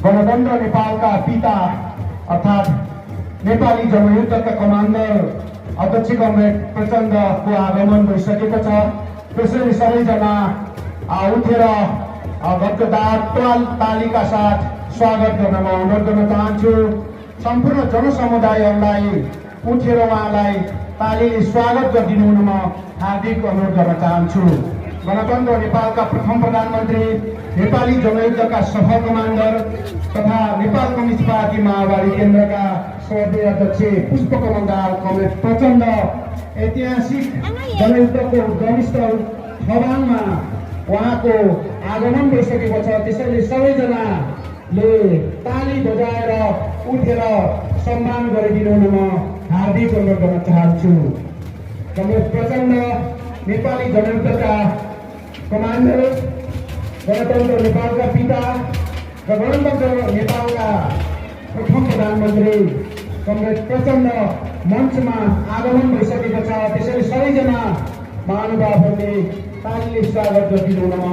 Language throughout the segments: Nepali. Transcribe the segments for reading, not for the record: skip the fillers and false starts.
गणतन्त्र नेपालका पिता अर्थात् नेपाली जनयुद्धका कमान्डर अध्यक्ष कमरेड प्रचण्डको आगमन भइसकेको छ। त्यसैले सबैजना उठेर गद्गदार तालीका साथ स्वागत गर्न म अनुरोध गर्न चाहन्छु। सम्पूर्ण जनसमुदायहरूलाई उठेर उहाँलाई तालीले स्वागत गरिदिनु हुन म हार्दिक अनुरोध गर्न चाहन्छु। गणतन्त्र नेपालका प्रथम प्रधानमन्त्री, नेपाली जनयुद्धका सफल कमान्डर तथा नेपाल कम्युनिस्ट पार्टी माओवादी केन्द्रका स्वर्गीय अध्यक्ष पुष्पकमल दाहाल कमरेड प्रचण्ड ऐतिहासिक जनयुद्धको उद्गमस्थल खवाङमा उहाँको आगमन भइसकेको छ। त्यसैले सबैजनाले ताली बजाएर उठेर सम्मान गरिदिनु हुन म हार्दिक अनुरोध गर्न चाहन्छु। कमरेड प्रचण्ड नेपाली जनयुद्धका कमान्डर, गणतन्त्र नेपालका पिता र गणतन्त्र नेपालका प्रथम प्रधानमन्त्री कमरेड प्रचण्ड मञ्चमा आगमन भइसकेको छ। त्यसैले सबैजना महानुभावहरूले तालीले स्वागत गरिदिनु हुन म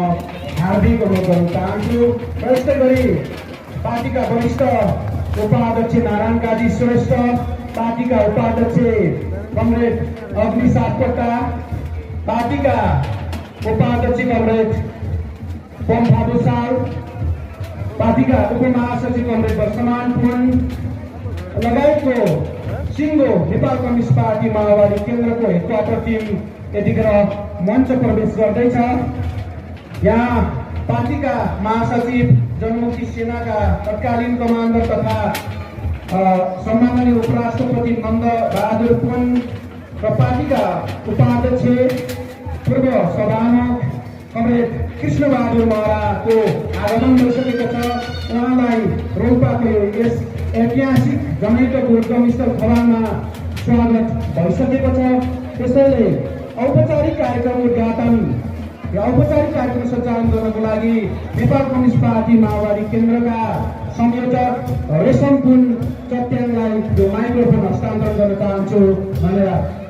हार्दिक अनुरोध गर्न चाहन्छु। र यस्तै गरी पार्टीका वरिष्ठ उपाध्यक्ष नारायण काजी श्रेष्ठ, पार्टीका उपाध्यक्ष कमरेड अग्नि सापकोटा, पार्टीका उपाध्यक्ष कमरेड बमबहादुर साल, पार्टीका उपमहासचिव कमरेड वर्षमान पुन लगायतको सिङ्गो नेपाल कम्युनिस्ट पार्टी माओवादी केन्द्रको हेडक्वार्टर टिम यतिखेर मञ्च प्रवेश गर्दैछ। यहाँ पार्टीका महासचिव, जनमुक्ति सेनाका तत्कालीन कमान्डर तथा सम्माननीय उपराष्ट्रपति नन्द बहादुर पुन र पार्टीका उपाध्यक्ष पूर्व सभामुख कमरेड कृष्ण बहादुर महराको आगमन भइसकेको छ। उहाँलाई रोल्पाको यस ऐतिहासिक जनयुद्धको उद्गमस्थल खवाङमा स्वागत भइसकेको छ। त्यसैले औपचारिक कार्यक्रम उद्घाटन र औपचारिक कार्यक्रम सञ्चालन गर्नको लागि नेपाल कम्युनिस्ट पार्टी माओवादी केन्द्रका संयोजक रेशम पुन चट्याङलाई माइक्रोफोन हस्तान्तरण गर्न चाहन्छु। धन्यवाद।